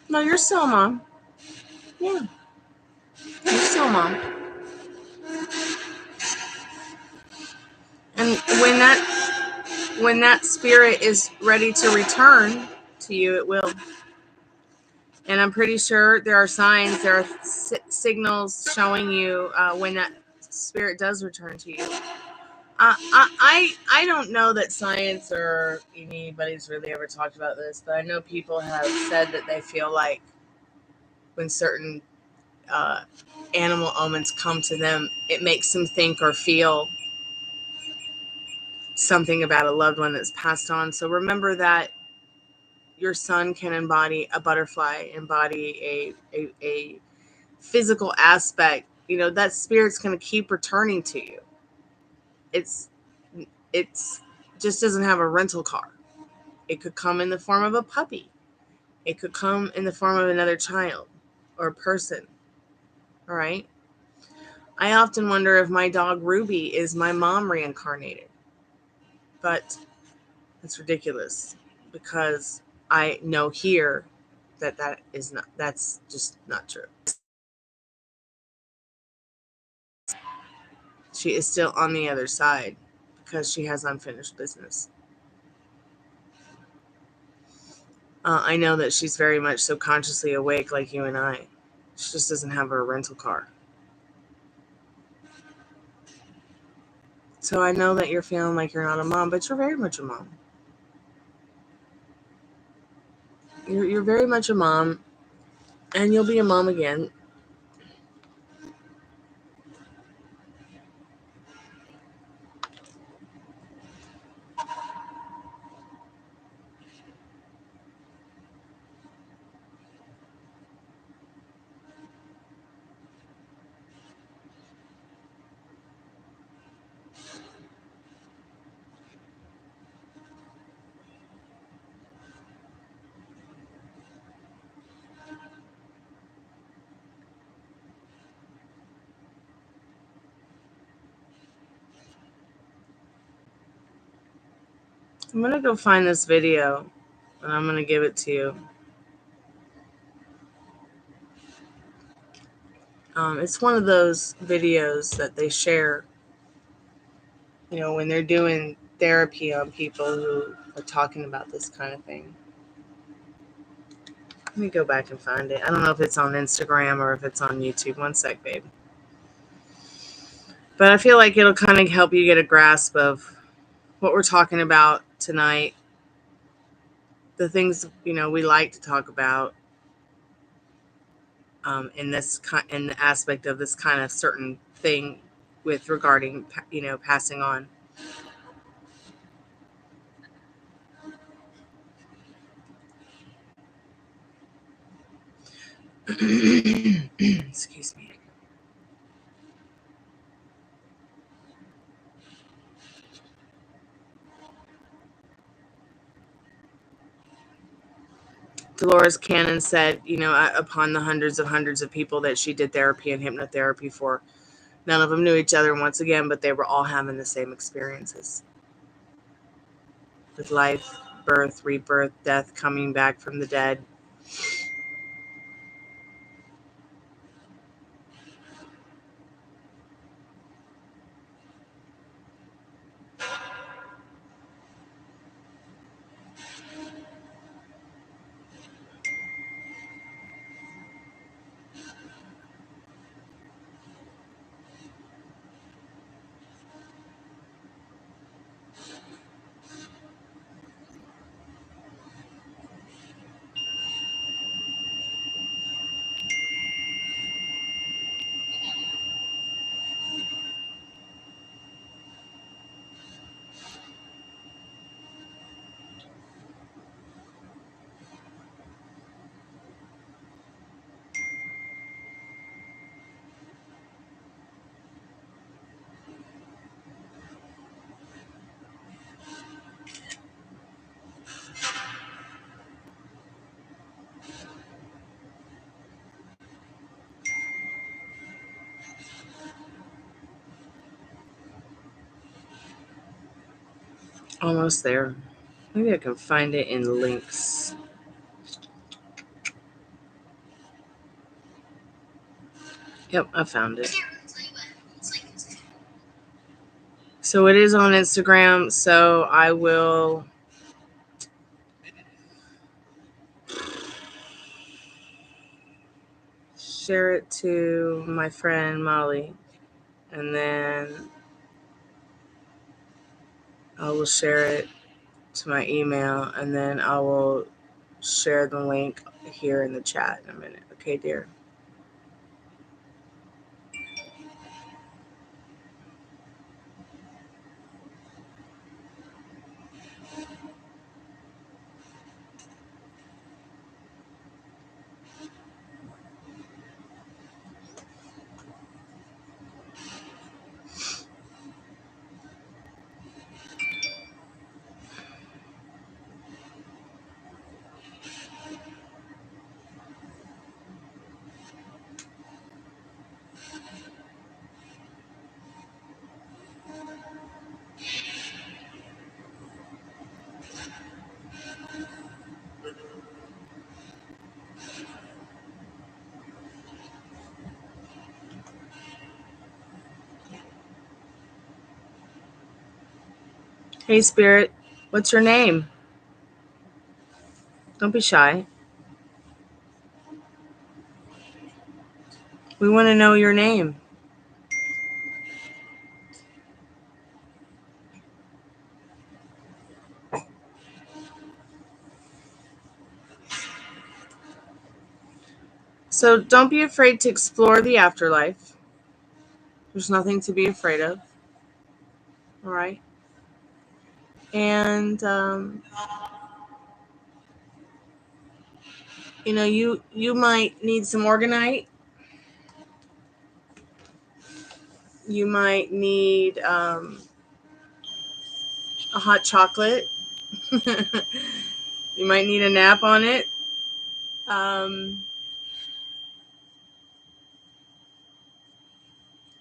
No, you're still a mom. Yeah. You're still a mom. And when that spirit is ready to return to you, it will. And I'm pretty sure there are signs, there are signals showing you when that spirit does return to you. I don't know that science or anybody's really ever talked about this, but I know people have said that they feel like when certain animal omens come to them, it makes them think or feel something about a loved one that's passed on. So remember that your son can embody a butterfly, embody a physical aspect. That spirit's going to keep returning to you. It's just doesn't have a rental car. It could come in the form of a puppy. It could come in the form of another child or a person. All right. I often wonder if my dog Ruby is my mom reincarnated. But it's ridiculous because I know here that's just not true. She is still on the other side because she has unfinished business. I know that she's very much subconsciously awake like you and I. She just doesn't have her rental car. So I know that you're feeling like you're not a mom, but you're very much a mom. You're very much a mom, and you'll be a mom again. I'm going to go find this video, and I'm going to give it to you. It's one of those videos that they share, when they're doing therapy on people who are talking about this kind of thing. Let me go back and find it. I don't know if it's on Instagram or if it's on YouTube. One sec, babe. But I feel like it'll kind of help you get a grasp of what we're talking about tonight. The things, we like to talk about in the aspect of this kind of certain thing with regarding, passing on. Excuse me. Dolores Cannon said, upon the hundreds of people that she did therapy and hypnotherapy for, none of them knew each other once again, but they were all having the same experiences. With life, birth, rebirth, death, coming back from the dead. Almost there. Maybe I can find it in links. Yep, I found it. So it is on Instagram, so I will share it to my friend Molly, and then I will share it to my email, and then I will share the link here in the chat in a minute. Okay, dear? Hey, Spirit, what's your name? Don't be shy. We want to know your name. So don't be afraid to explore the afterlife. There's nothing to be afraid of. All right. And, you might need some organite. You might need a hot chocolate. You might need a nap on it.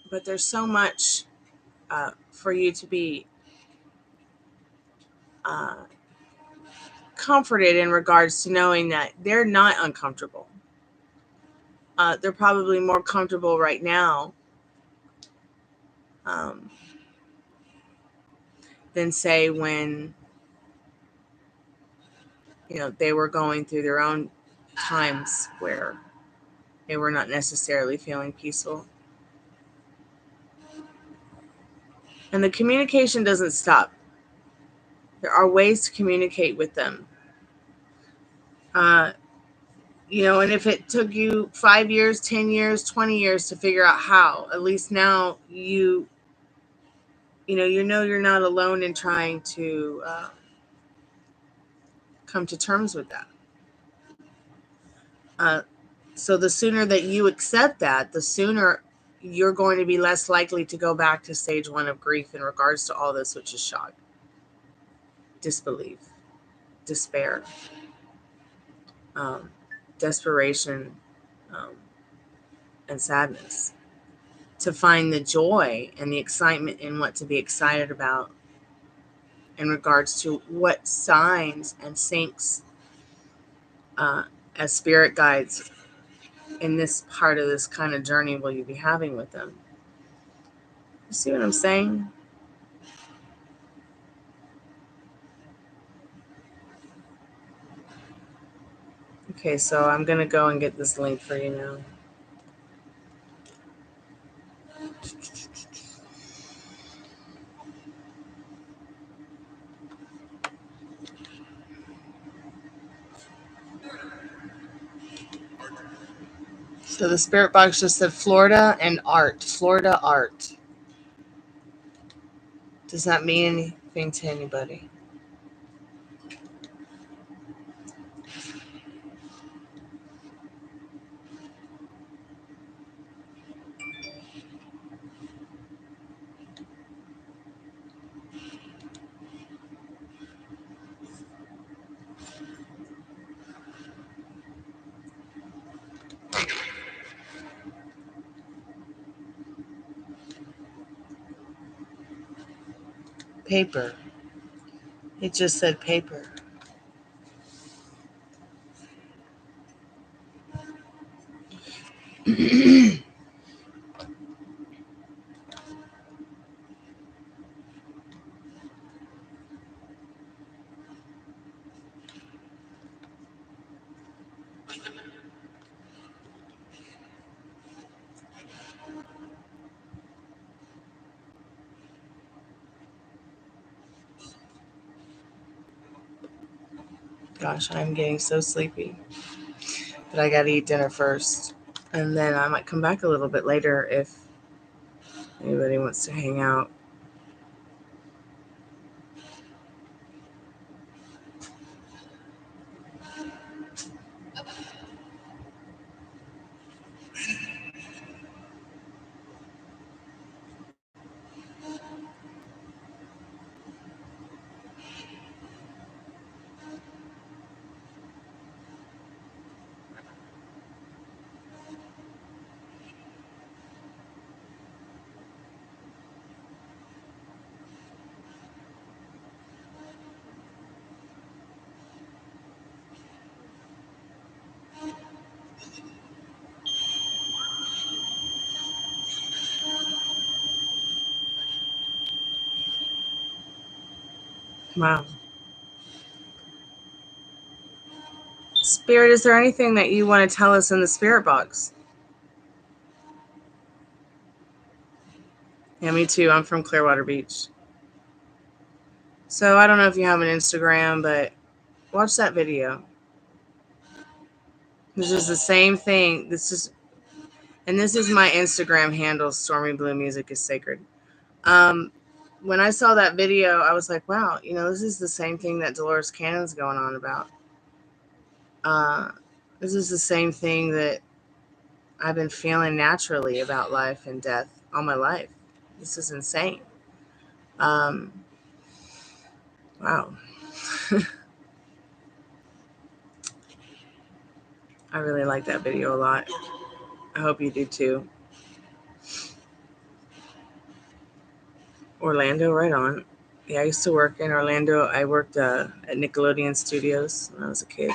But there's so much for you to be comforted in regards to knowing that they're not uncomfortable. They're probably more comfortable right now than, say, when they were going through their own times where they were not necessarily feeling peaceful. And the communication doesn't stop. There are ways to communicate with them. And if it took you 5 years, 10 years, 20 years to figure out how, at least now you know you're not alone in trying to come to terms with that. So the sooner that you accept that, the sooner you're going to be less likely to go back to stage 1 of grief in regards to all this, which is shock, disbelief, despair, desperation, and sadness. To find the joy and the excitement in what to be excited about in regards to what signs and syncs as spirit guides in this part of this kind of journey will you be having with them. You see what I'm saying? Okay, so I'm going to go and get this link for you now. So the spirit box just said Florida and art. Florida art. Does that mean anything to anybody? Paper. It just said paper. Gosh, I'm getting so sleepy. But I gotta eat dinner first. And then I might come back a little bit later if anybody wants to hang out. Wow. Spirit, is there anything that you want to tell us in the spirit box? Yeah, me too. I'm from Clearwater Beach. So I don't know if you have an Instagram, but watch that video. This is the same thing. This is my Instagram handle, Stormy Blue Music is Sacred. When I saw that video, I was like, wow, this is the same thing that Dolores Cannon's going on about. This is the same thing that I've been feeling naturally about life and death all my life. This is insane. Wow. I really like that video a lot. I hope you do too. Orlando, right on. Yeah, I used to work in Orlando. I worked at Nickelodeon Studios when I was a kid.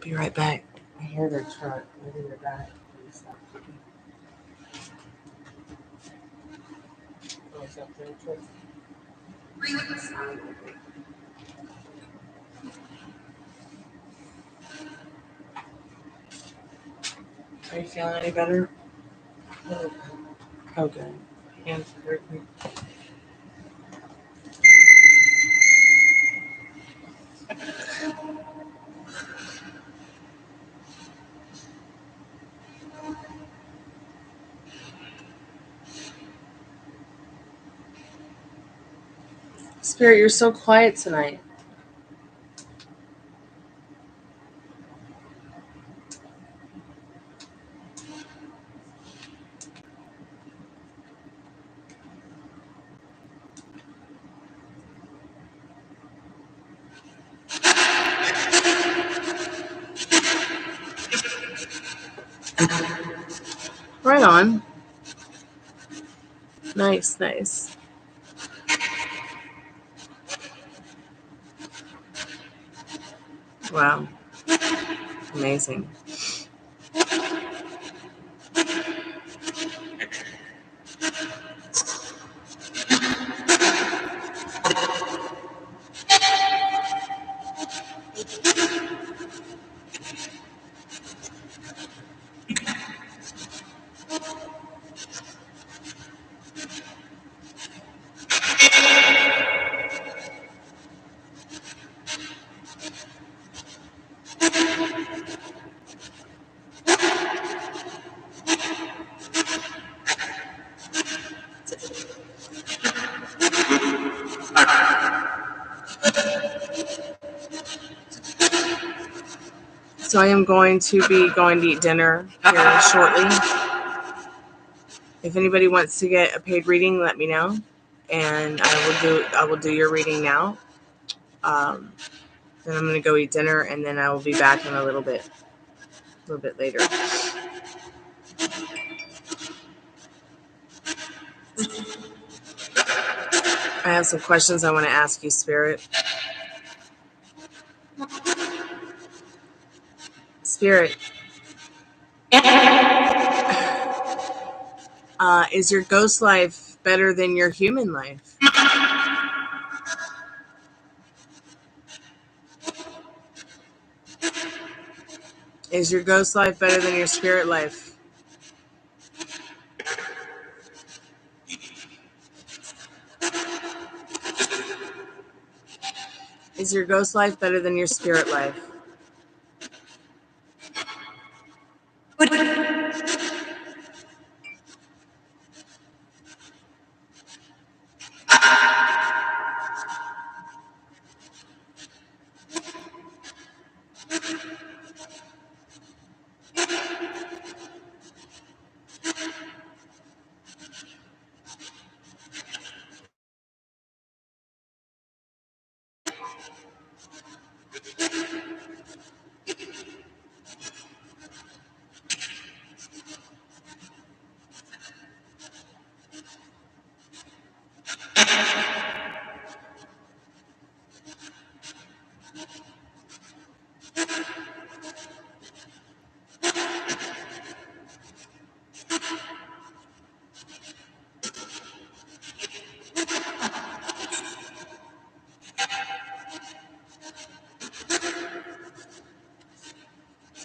Be right back. I hear their truck. Maybe they're back. Are you feeling any better? Okay. Hands hurt me. Spirit, you're so quiet tonight. Right on. Nice, nice. Wow. Amazing. So I am going to be going to eat dinner here shortly. If anybody wants to get a paid reading, let me know, and I will do your reading now. Then I'm going to go eat dinner, and then I will be back in a little bit later. I have some questions I want to ask you, Spirit. Spirit, is your ghost life better than your human life? Is your ghost life better than your spirit life? Is your ghost life better than your spirit life?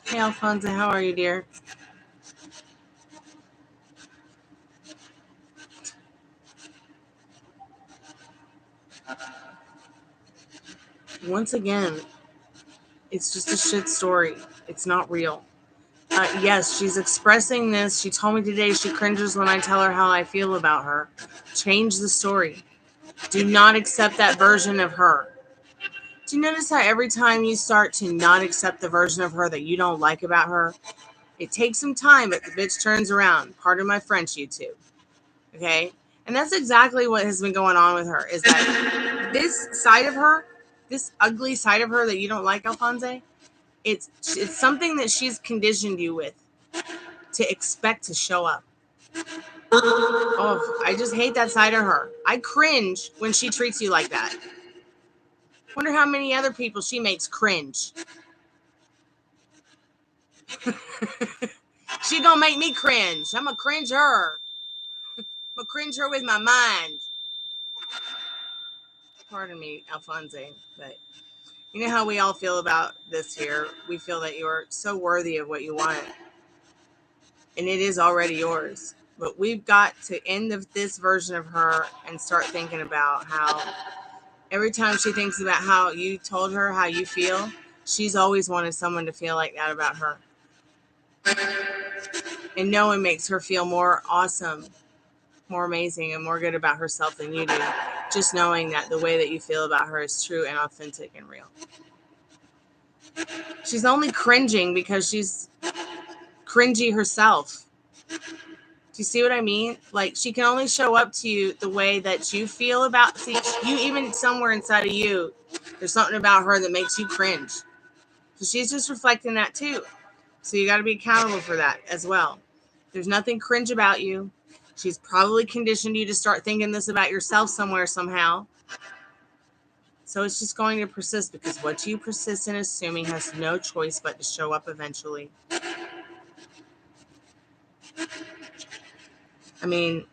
Hey, Alfonso, how are you, dear? Once again, it's just a shit story. It's not real. Yes, she's expressing this. She told me today she cringes when I tell her how I feel about her. Change the story. Do not accept that version of her. Do you notice how every time you start to not accept the version of her that you don't like about her, it takes some time, but the bitch turns around. Pardon my French, YouTube. Okay? And that's exactly what has been going on with her, is that this side of her, this ugly side of her that you don't like, Alfonso, it's something that she's conditioned you with to expect to show up. Oh, I just hate that side of her. I cringe when she treats you like that. Wonder how many other people she makes cringe. She gonna make me cringe. I'm gonna cringe her. I'm gonna cringe her with my mind. Pardon me, Alfonso, but you know how we all feel about this here. We feel that you're so worthy of what you want, and it is already yours. But we've got to end this version of her and start thinking about how every time she thinks about how you told her how you feel, she's always wanted someone to feel like that about her. And no one makes her feel more awesome, more amazing, and more good about herself than you do. Just knowing that the way that you feel about her is true and authentic and real. She's only cringing because she's cringy herself. Do you see what I mean? Like, she can only show up to you the way that you feel about. See, you, even somewhere inside of you, there's something about her that makes you cringe. So she's just reflecting that too. So you got to be accountable for that as well. There's nothing cringe about you. She's probably conditioned you to start thinking this about yourself somewhere, somehow. So it's just going to persist, because what you persist in assuming has no choice but to show up eventually. I mean,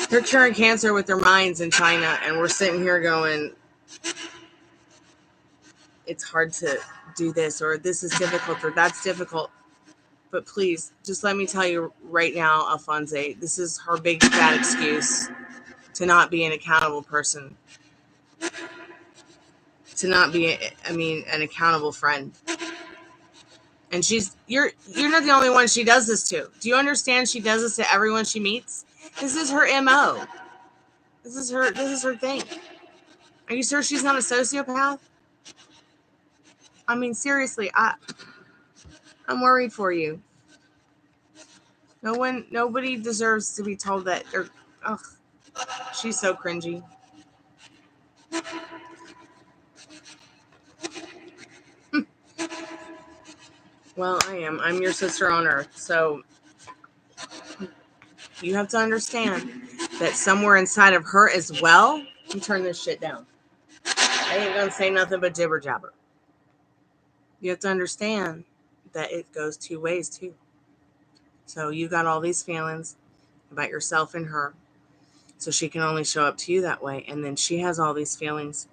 they're curing cancer with their minds in China, and we're sitting here going, it's hard to do this, or this is difficult, or that's difficult. But please, just let me tell you right now, Alfonso, this is her big bad excuse to not be an accountable person. To not be, an accountable friend. And you're not the only one she does this to. Do you understand? She does this to everyone she meets. This is her MO. This is her thing. Are you sure she's not a sociopath? I mean, seriously, I'm worried for you. Nobody deserves to be told that they're, ugh, she's so cringy. Well, I am. I'm your sister on earth. So you have to understand that somewhere inside of her as well, you turn this shit down. I ain't gonna say nothing but jibber jabber. You have to understand that it goes two ways too. So you got all these feelings about yourself and her. So she can only show up to you that way. And then she has all these feelings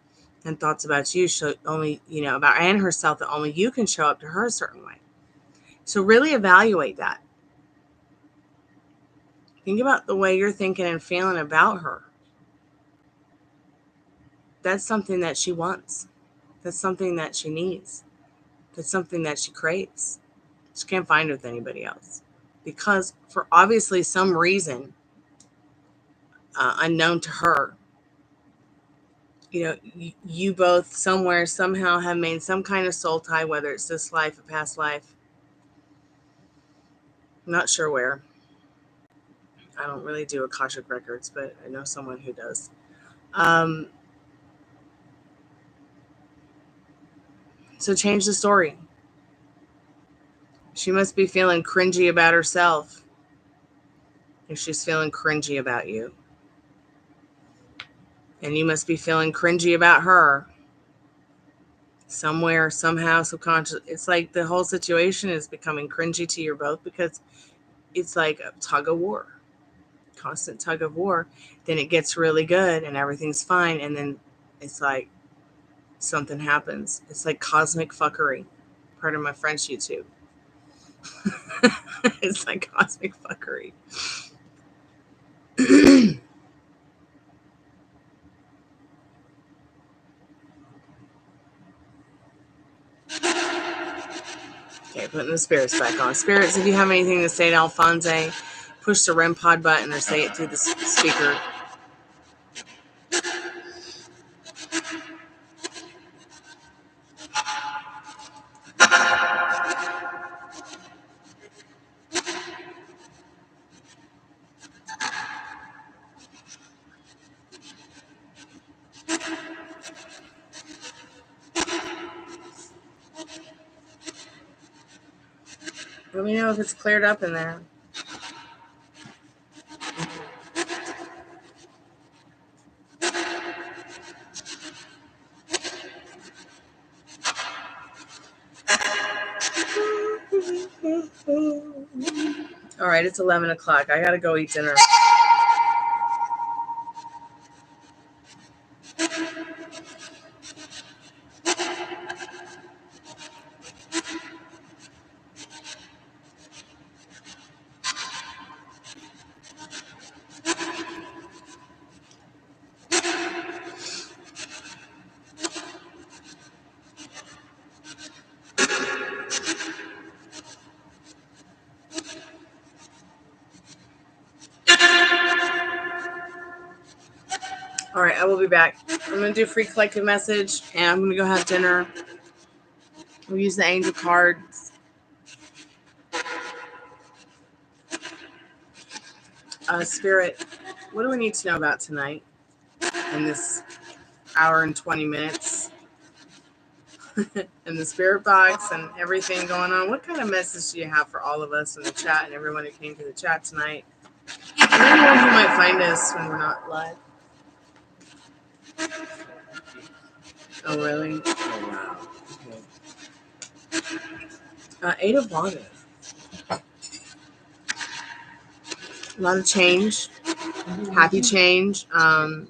and thoughts about you, so only, about and herself, that only you can show up to her a certain way. So really evaluate that. Think about the way you're thinking and feeling about her. That's something that she wants. That's something that she needs. That's something that she craves. She can't find it with anybody else. Because for obviously some reason, unknown to her, you both somewhere, somehow have made some kind of soul tie, whether it's this life or past life. I'm not sure where. I don't really do Akashic records, but I know someone who does. So change the story. She must be feeling cringy about herself if she's feeling cringy about you. And you must be feeling cringy about her. Somewhere, somehow, subconscious. It's like the whole situation is becoming cringy to you both, because it's like a tug of war. Constant tug of war. Then it gets really good and everything's fine. And then it's like something happens. It's like cosmic fuckery. Part of my French YouTube. It's like cosmic fuckery. Okay, putting the spirits back on. Spirits, if you have anything to say to Alphonse, push the REMpod button or say it through the speaker. Let me know if it's cleared up in there. All right, it's 11 o'clock. I gotta go eat dinner. All right, I will be back. I'm going to do a free collective message, and I'm going to go have dinner. We'll use the angel cards. Spirit, what do we need to know about tonight in this hour and 20 minutes? And the spirit box and everything going on. What kind of message do you have for all of us in the chat and everyone who came to the chat tonight? And anyone who might find us when we're not live. Oh, really? Oh, wow. Okay. 8 of Wands. A lot of change. Happy change. A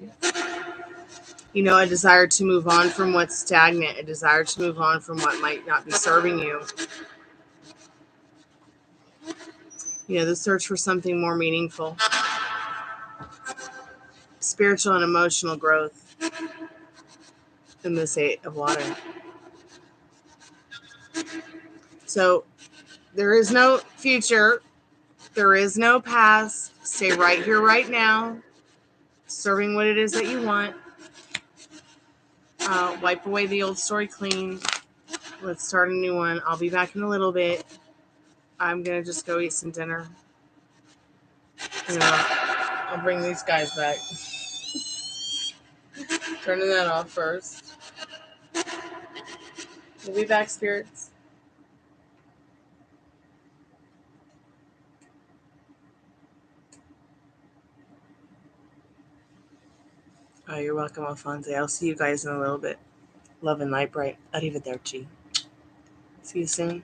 desire to move on from what's stagnant. A desire to move on from what might not be serving you. The search for something more meaningful. Spiritual and emotional growth in this 8 of Water. So there is no future. There is no past. Stay right here, right now, serving what it is that you want. Wipe away the old story clean. Let's start a new one. I'll be back in a little bit. I'm going to just go eat some dinner. I'll bring these guys back. Turning that off first. We'll be back, spirits. Oh, you're welcome, Alfonso. I'll see you guys in a little bit. Love and light bright. Arrivederci. See you soon.